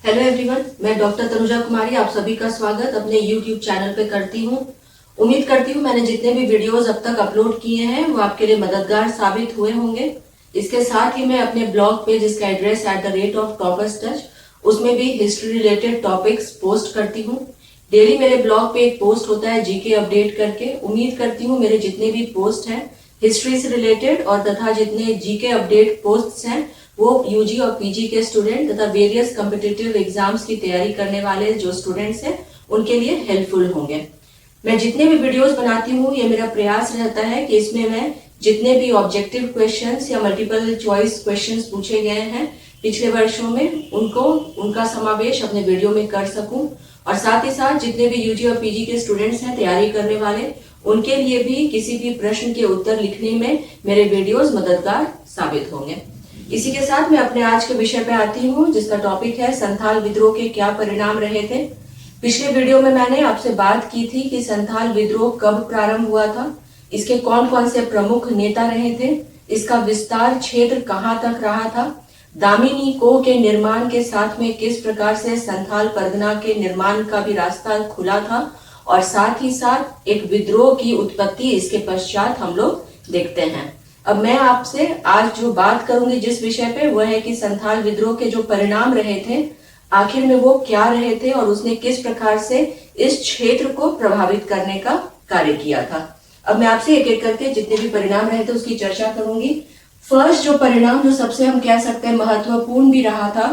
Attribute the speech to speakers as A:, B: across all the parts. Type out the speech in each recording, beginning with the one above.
A: Hello everyone, मैं doctor Tanuja कुमारी आप सभी का स्वागत अपने यूट्यूब चैनल पे करती हूँ। उम्मीद करती हूँ मैंने जितने भी वीडियोस अब तक अपलोड किए हैं वो आपके लिए मददगार साबित हुए होंगे। इसके साथ ही मैं अपने ब्लॉग पे जिसका एड्रेस @टॉपर्स टच उसमें भी हिस्ट्री रिलेटेड टॉपिक्स पोस्ट करती हूँ। डेली मेरे ब्लॉग पे एक पोस्ट होता है जीके अपडेट करके। उम्मीद करती हूँ मेरे जितने भी पोस्ट हैं हिस्ट्री से रिलेटेड और तथा जितने जीके अपडेट पोस्ट हैं वो यूजी और पीजी के स्टूडेंट तथा वेरियस कॉम्पिटिटिव एग्जाम्स की तैयारी करने वाले जो स्टूडेंट्स हैं उनके लिए हेल्पफुल होंगे। मैं जितने भी वीडियोस बनाती हूँ ये मेरा प्रयास रहता है कि इसमें मैं जितने भी ऑब्जेक्टिव क्वेश्चंस या मल्टीपल चॉइस क्वेश्चंस पूछे गए हैं पिछले वर्षों में उनका समावेश अपने वीडियो में कर सकूं और साथ ही साथ जितने भी यूजी और पीजी के स्टूडेंट्स हैं तैयारी करने वाले उनके लिए भी किसी भी प्रश्न के उत्तर लिखने में मेरे वीडियोस मददगार साबित होंगे। इसी के साथ मैं अपने आज के विषय पे आती हूँ जिसका टॉपिक है संथाल विद्रोह के क्या परिणाम रहे थे। पिछले वीडियो में मैंने आपसे बात की थी कि संथाल विद्रोह कब प्रारंभ हुआ था, इसके कौन कौन से प्रमुख नेता रहे थे, इसका विस्तार क्षेत्र कहाँ तक रहा था, दामिनी को के निर्माण के साथ में किस प्रकार से संथाल परगना के निर्माण का भी रास्ता खुला था और साथ ही साथ एक विद्रोह की उत्पत्ति इसके पश्चात हम लोग देखते हैं। अब मैं आपसे आज जो बात करूंगी जिस विषय पे वह है कि संथाल विद्रोह के जो परिणाम रहे थे आखिर में वो क्या रहे थे और उसने किस प्रकार से इस क्षेत्र को प्रभावित करने का कार्य किया था। अब मैं आपसे एक एक करके जितने भी परिणाम रहे थे उसकी चर्चा करूंगी। फर्स्ट जो परिणाम जो सबसे हम कह सकते हैं महत्वपूर्ण भी रहा था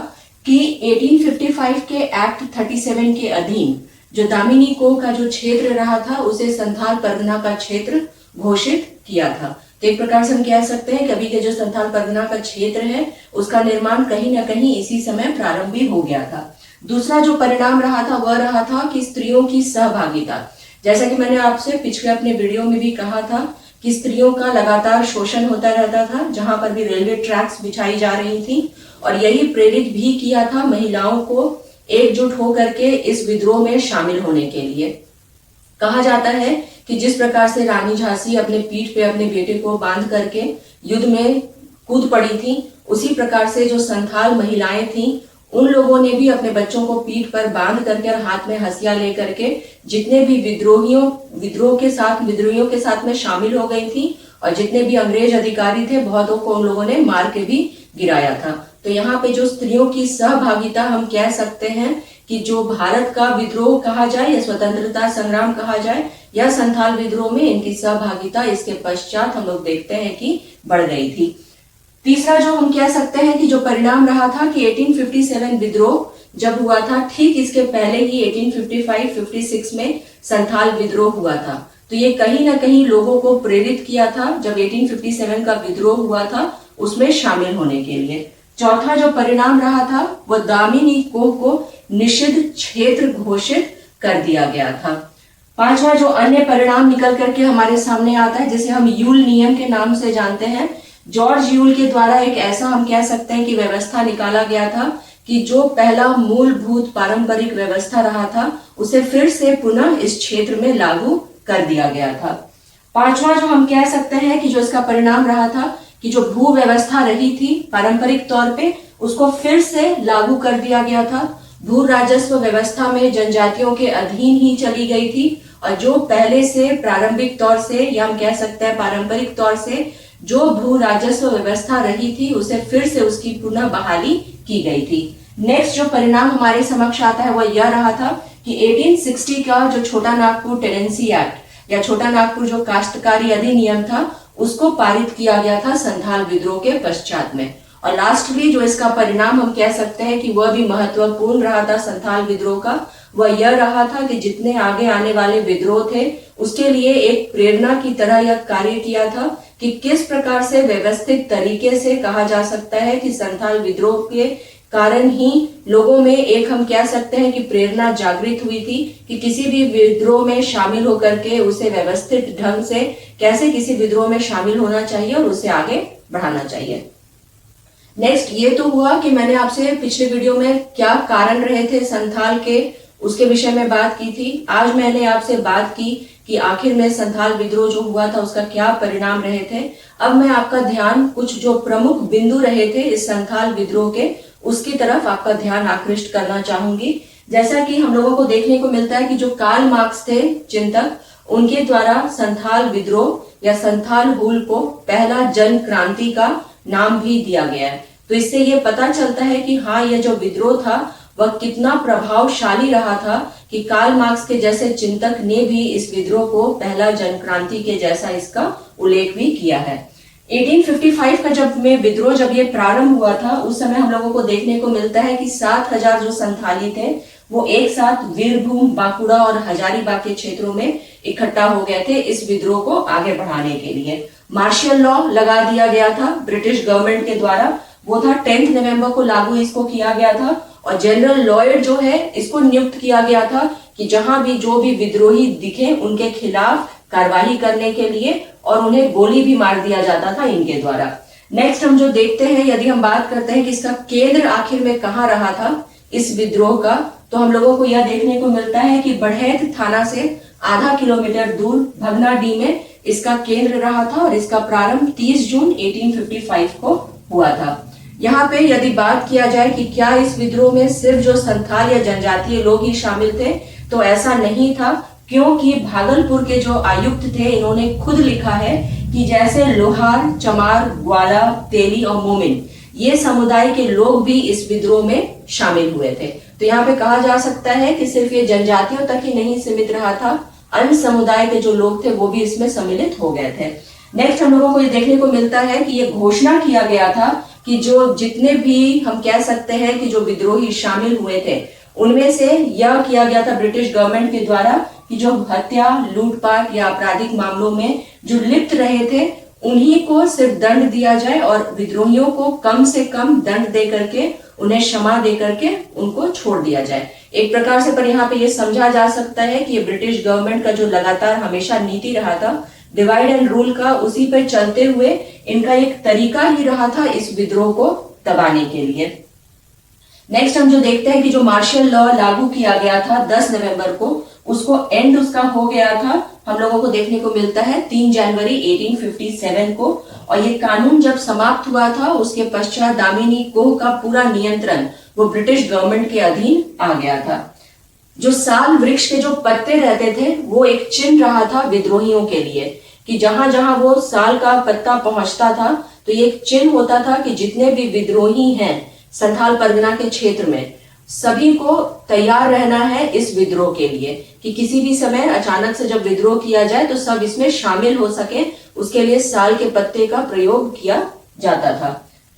A: कि 1855 के एक्ट 37 के अधीन जो दामिनी को का जो क्षेत्र रहा था उसे संथाल परगना का क्षेत्र घोषित किया था। तो एक प्रकार से हम कह सकते हैं कि अभी के जो संथाल परगना का क्षेत्र है उसका निर्माण कहीं ना कहीं इसी समय प्रारंभ भी हो गया था। दूसरा जो परिणाम रहा था वह रहा था कि स्त्रियों की सहभागिता। जैसा कि मैंने आपसे पिछले अपने वीडियो में भी कहा था कि स्त्रियों का लगातार शोषण होता रहता था, जहां पर भी रेलवे ट्रैक्स बिछाई जा रही थी और यही प्रेरित भी किया था महिलाओं को एकजुट होकर के इस विद्रोह में शामिल होने के लिए। कहा जाता है कि जिस प्रकार से रानी झांसी अपने पीठ पे अपने बेटे को बांध करके युद्ध में कूद पड़ी थी, उसी प्रकार से जो संथाल महिलाएं थीं उन लोगों ने भी अपने बच्चों को पीठ पर बांध करके और हाथ में हंसिया लेकर के जितने भी विद्रोहियों के साथ में शामिल हो गई थी और जितने भी अंग्रेज अधिकारी थे बहुतों को उन लोगों ने मार के भी गिराया था। तो यहाँ पे जो स्त्रियों की सहभागिता हम कह सकते हैं कि जो भारत का विद्रोह कहा जाए या स्वतंत्रता संग्राम कहा जाए या संथाल विद्रोह में इनकी सहभागिता इसके पश्चात हम लोग देखते हैं कि बढ़ गई थी। तीसरा जो हम कह सकते हैं कि जो परिणाम रहा था कि 1857 विद्रोह जब हुआ था ठीक इसके पहले ही 1855-56 में संथाल विद्रोह हुआ था। तो ये कहीं ना कहीं लोगों को प्रेरित किया था जब 1857 का विद्रोह हुआ था उसमें शामिल होने के लिए। चौथा जो परिणाम रहा था वह दामिनी को निषिद्ध क्षेत्र घोषित कर दिया गया था। पांचवा जो अन्य परिणाम निकल करके हमारे सामने आता है जिसे हम यूल नियम के नाम से जानते हैं। जॉर्ज यूल के द्वारा एक ऐसा हम कह सकते हैं कि व्यवस्था निकाला गया था कि जो पहला मूलभूत पारंपरिक व्यवस्था रहा था उसे फिर से पुनः इस क्षेत्र में लागू कर दिया गया था। पांचवा जो हम कह सकते हैं कि जो इसका परिणाम रहा था कि जो भू व्यवस्था रही थी पारंपरिक तौर पे उसको फिर से लागू कर दिया गया था। भू राजस्व व्यवस्था में जनजातियों के अधीन ही चली गई थी और जो पहले से प्रारंभिक तौर से या हम कह सकते हैं पारंपरिक तौर से जो भू राजस्व व्यवस्था रही थी उसे फिर से उसकी पुनः बहाली की गई थी। नेक्स्ट जो परिणाम हमारे समक्ष आता है वह यह रहा था कि 1860 का जो छोटा नागपुर टेनेंसी एक्ट या छोटा नागपुर जो काश्तकारी अधिनियम था उसको पारित किया गया था संथाल विद्रोह के पश्चात में। और लास्टली जो इसका परिणाम हम कह सकते हैं कि वह भी महत्वपूर्ण रहा था संथाल विद्रोह का, वह यह रहा था कि जितने आगे आने वाले विद्रोह थे उसके लिए एक प्रेरणा की तरह यह कार्य किया था कि किस प्रकार से व्यवस्थित तरीके से कहा जा सकता है कि संथाल विद्रोह के कारण ही लोगों में एक हम कह सकते हैं कि प्रेरणा जागृत हुई थी कि किसी भी विद्रोह में शामिल होकर के उसे व्यवस्थित ढंग से कैसे किसी विद्रोह में शामिल होना चाहिए और उसे आगे बढ़ाना चाहिए। नेक्स्ट ये तो हुआ कि मैंने आपसे पिछले वीडियो में क्या कारण रहे थे संथाल के उसके विषय में बात की थी। आज मैंने आपसे बात की कि आखिर में संथाल विद्रोह जो हुआ था उसका क्या परिणाम रहे थे। अब मैं आपका ध्यान कुछ जो प्रमुख बिंदु रहे थे इस संथाल विद्रोह के उसकी तरफ आपका ध्यान आकृष्ट करना चाहूंगी। जैसा कि हम लोगों को देखने को मिलता है कि जो कार्ल मार्क्स थे चिंतक, उनके द्वारा संथाल विद्रोह या संथाल हुल को पहला जन क्रांति का नाम भी दिया गया है। तो इससे ये पता चलता है कि हाँ, यह जो विद्रोह था वह कितना प्रभावशाली रहा था कि कार्ल मार्क्स के जैसे चिंतक ने भी इस विद्रोह को पहला जन क्रांति के जैसा इसका उल्लेख भी किया है। 1855 का जब ये प्रारंभ हुआ था, उस समय हम लोगों को देखने को मिलता है कि 7,000 जो संथाली थे वो एक साथ वीरभूम, बांकुड़ा और हजारीबाग के क्षेत्रों में इकट्ठा हो गए थे इस विद्रोह को आगे बढ़ाने के लिए। मार्शल लॉ लगा दिया गया था ब्रिटिश गवर्नमेंट के द्वारा, वो था 10 नवंबर को लागू इसको किया गया था। और जनरल लॉयड जो है इसको नियुक्त किया गया था कि जहां भी जो भी विद्रोही दिखे उनके खिलाफ कार्रवाई करने के लिए, और उन्हें गोली भी मार दिया जाता था इनके द्वारा। नेक्स्ट हम जो देखते हैं, यदि हम बात करते हैं कि इसका केंद्र आखिर में कहाँ रहा था इस विद्रोह का, तो हम लोगों को यह देखने को मिलता है कि बढ़ैत थाना से आधा किलोमीटर दूर भगनाडीह में इसका केंद्र रहा था और इसका प्रारंभ 30 जून 1855 को हुआ था। यहाँ पे यदि बात किया जाए कि क्या इस विद्रोह में सिर्फ जो संथाल या जनजातीय लोग ही शामिल थे, तो ऐसा नहीं था, क्योंकि भागलपुर के जो आयुक्त थे इन्होंने खुद लिखा है कि जैसे लोहार, चमार, ग्वाला, तेली और मोमिन, ये समुदाय के लोग भी इस विद्रोह में शामिल हुए थे। तो यहाँ पे कहा जा सकता है कि सिर्फ ये जनजातियों तक ही नहीं सीमित रहा था, अन्य समुदाय के जो लोग थे वो भी इसमें सम्मिलित हो गए थे। नेक्स्ट हम लोगों को ये देखने को मिलता है कि ये घोषणा किया गया था कि जो जितने भी हम कह सकते हैं कि जो विद्रोही शामिल हुए थे, उनमें से यह किया गया था ब्रिटिश गवर्नमेंट के द्वारा कि जो हत्या, लूटपाट या आपराधिक मामलों में जो लिप्त रहे थे उन्हीं को सिर्फ दंड दिया जाए और विद्रोहियों को कम से कम दंड दे करके, उन्हें क्षमा दे करके उनको छोड़ दिया जाए। एक प्रकार से पर यहाँ पे ये समझा जा सकता है कि ये ब्रिटिश गवर्नमेंट का जो लगातार हमेशा नीति रहा था डिवाइड एंड रूल का, उसी पे चलते हुए इनका एक तरीका ही रहा था इस विद्रोह को दबाने के लिए। नेक्स्ट हम जो देखते हैं कि जो मार्शल लॉ लागू किया गया था 10 नवंबर को, उसको एंड उसका हो गया था, हम लोगों को देखने को मिलता है 3 जनवरी 1857 को। और ये कानून जब समाप्त हुआ था उसके पश्चात दामिनी कोह का पूरा नियंत्रण वो ब्रिटिश गवर्नमेंट के अधीन आ गया था। जो साल वृक्ष के जो पत्ते रहते थे वो एक चिन्ह रहा था विद्रोहियों के लिए, कि जहां जहां वो साल का पत्ता पहुंचता था तो ये एक चिन्ह होता था कि जितने भी विद्रोही हैं संथाल परगना के क्षेत्र में, सभी को तैयार रहना है इस विद्रोह के लिए, कि किसी भी समय अचानक से जब विद्रोह किया जाए तो सब इसमें शामिल हो सके, उसके लिए साल के पत्ते का प्रयोग किया जाता था।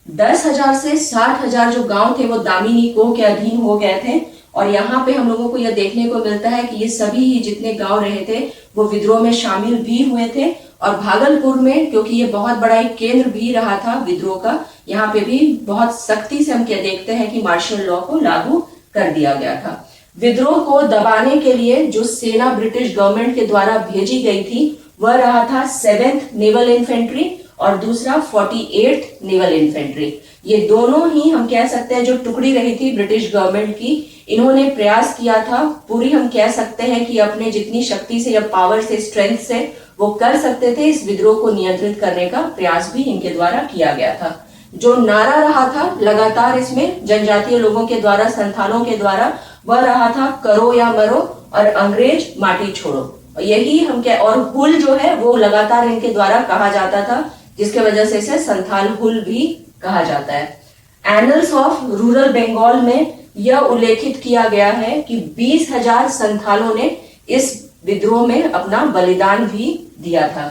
A: 10,000 से 60,000 जो गांव थे वो दामिनी कोह के अधीन हो गए थे। और यहाँ पे हम लोगों को यह देखने को मिलता है कि ये सभी ही जितने गांव रहे थे वो विद्रोह में शामिल भी हुए थे। और भागलपुर में, क्योंकि ये बहुत बड़ा एक केंद्र भी रहा था विद्रोह का, यहाँ पे भी बहुत सख्ती से हम क्या देखते हैं कि मार्शल लॉ को लागू कर दिया गया था। विद्रोह को दबाने के लिए जो सेना ब्रिटिश गवर्नमेंट के द्वारा भेजी गई थी वह रहा था 7th नेवल इन्फेंट्री और दूसरा 48th नेवल इन्फेंट्री। ये दोनों ही हम कह सकते हैं जो टुकड़ी रही थी ब्रिटिश गवर्नमेंट की, इन्होंने प्रयास किया था, पूरी हम कह सकते हैं कि अपने जितनी शक्ति से या पावर से, स्ट्रेंथ से वो कर सकते थे, इस विद्रोह को नियंत्रित करने का प्रयास भी इनके द्वारा किया गया था। जो नारा रहा था लगातार इसमें जनजातीय लोगों के द्वारा, संथालों के द्वारा, वह रहा था करो या मरो और अंग्रेज माटी छोड़ो। यही हम क्या, और हुल जो है वो लगातार इनके द्वारा कहा जाता था, जिसके वजह से इसे संथाल हुल भी कहा जाता है। एनल्स ऑफ रूरल बंगाल में यह उल्लेखित किया गया है कि 20,000 संथालों ने इस विद्रोह में अपना बलिदान भी दिया था।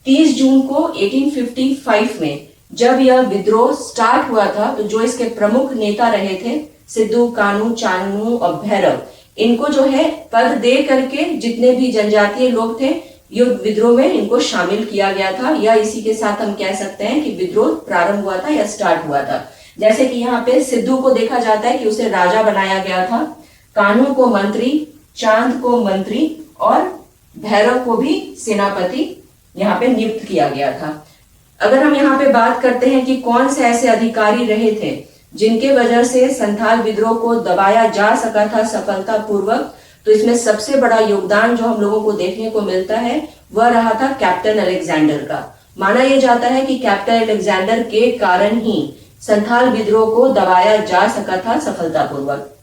A: 30 जून को 1855 में जब यह विद्रोह स्टार्ट हुआ था तो जो इसके प्रमुख नेता रहे थे सिद्धू, कानू, चानू और भैरव, इनको जो है पद दे करके जितने भी जनजातीय लोग थे युद्ध विद्रोह में इनको शामिल किया गया था, या इसी के साथ हम कह सकते हैं कि विद्रोह प्रारंभ हुआ था या स्टार्ट हुआ था। जैसे कि यहाँ पे सिद्धू को देखा जाता है कि उसे राजा बनाया गया था, कानू को मंत्री, चांद को मंत्री और भैरव को भी सेनापति यहाँ पे नियुक्त किया गया था। अगर हम यहाँ पे बात करते हैं कि कौन से ऐसे अधिकारी रहे थे जिनके वजह से संथाल विद्रोह को दबाया जा सका था सफलता पूर्वक, तो इसमें सबसे बड़ा योगदान जो हम लोगों को देखने को मिलता है वह रहा था कैप्टन अलेक्जेंडर का। माना यह जाता है कि कैप्टन अलेक्जेंडर के कारण ही संथाल विद्रोह को दबाया जा सका था सफलतापूर्वक।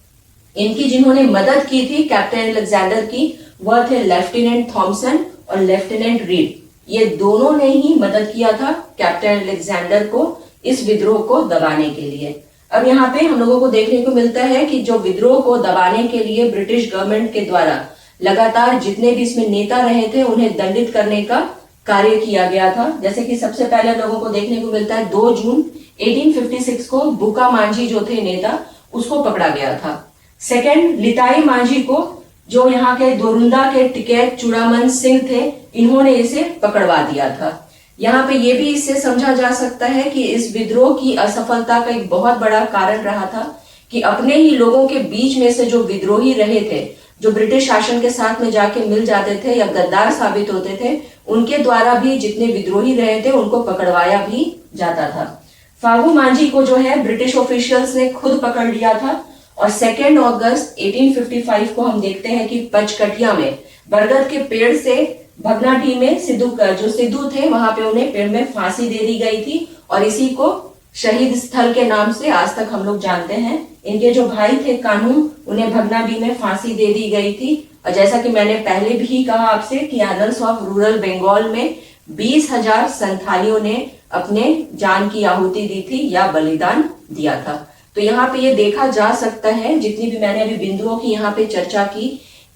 A: इनकी जिन्होंने मदद की थी कैप्टन अलेक्जेंडर की, वह थे लेफ्टिनेंट थॉमसन और लेफ्टिनेंट रीड। ये दोनों ने ही मदद किया था कैप्टन अलेक्जेंडर को इस विद्रोह को दबाने के लिए। अब यहाँ पे हम लोगों को देखने को मिलता है कि जो विद्रोह को दबाने के लिए ब्रिटिश गवर्नमेंट के द्वारा लगातार जितने भी इसमें नेता रहे थे उन्हें दंडित करने का कार्य किया गया था। जैसे कि सबसे पहले लोगों को देखने को मिलता है 2 जून 1856 को बुका मांझी जो थे नेता, उसको पकड़ा गया था। सेकेंड, लिताई मांझी को, जो यहाँ के दोरुंदा के टिकैत चूड़ामन सिंह थे, इन्होंने इसे पकड़वा दिया था। यहाँ पे ये भी इससे समझा जा सकता है कि इस विद्रोह की असफलता का एक बहुत बड़ा कारण रहा था कि अपने ही लोगों के बीच में से जो विद्रोही रहे थे, जो ब्रिटिश शासन के साथ में जाके मिल जाते थे या गद्दार साबित होते थे, उनके द्वारा भी जितने विद्रोही रहे थे उनको पकड़वाया भी जाता था। फागू मांझी को जो है ब्रिटिश ऑफिशियल्स ने खुद पकड़ लिया था और 2 अगस्त 1855 को हम देखते हैं कि पचकटिया में बरगद के पेड़ से भगनाडी में सिद्धू थे, वहां पे उन्हें पेड़ में फांसी दे दी गई थी और इसी को शहीद स्थल के नाम से आज तक हम लोग जानते हैं। इनके जो भाई थे कान्हू, उन्हें भगनाडी में फांसी दे दी गई थी। और जैसा कि मैंने पहले भी कहा आपसे कि एनल्स ऑफ रूरल बंगाल में 20,000 संथालियों ने अपने जान की आहुति दी थी या बलिदान दिया था। तो यहाँ पे ये देखा जा सकता है, जितनी भी मैंने अभी बिंदुओं की यहाँ पे चर्चा की,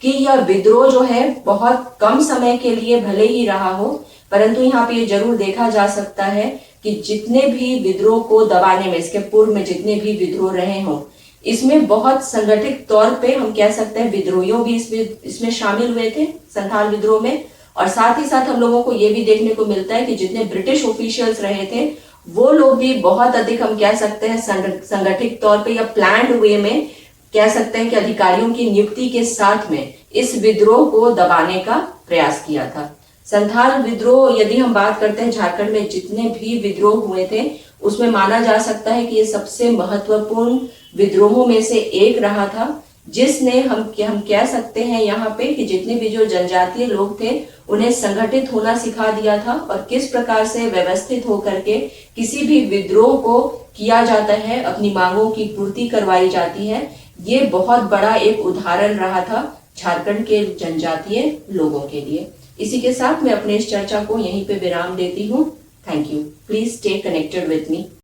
A: कि यह विद्रोह जो है बहुत कम समय के लिए भले ही रहा हो, परंतु यहाँ पे ये जरूर देखा जा सकता है कि जितने भी विद्रोह को दबाने में, इसके पूर्व में जितने भी विद्रोह रहे हों, इसमें बहुत संगठित तौर पे हम कह सकते हैं विद्रोहियों भी इसमें शामिल हुए थे संथाल विद्रोह में। और साथ ही साथ हम लोगों को ये भी देखने को मिलता है कि जितने ब्रिटिश ऑफिशियल्स रहे थे वो लोग भी बहुत अधिक हम कह सकते हैं संगठित तौर पे या प्लान्ड वे में कह सकते हैं कि अधिकारियों की नियुक्ति के साथ में इस विद्रोह को दबाने का प्रयास किया था। संथाल विद्रोह, यदि हम बात करते हैं झारखंड में जितने भी विद्रोह हुए थे, उसमें माना जा सकता है कि ये सबसे महत्वपूर्ण विद्रोहों में से एक रहा था, जिसने हम कह सकते हैं यहाँ पे कि जितने भी जो जनजातीय लोग थे उन्हें संगठित होना सिखा दिया था और किस प्रकार से व्यवस्थित होकर के किसी भी विद्रोह को किया जाता है, अपनी मांगों की पूर्ति करवाई जाती है। ये बहुत बड़ा एक उदाहरण रहा था झारखंड के जनजातीय लोगों के लिए। इसी के साथ मैं अपने इस चर्चा को यहीं पे विराम देती हूँ। Thank you. Please stay connected with me.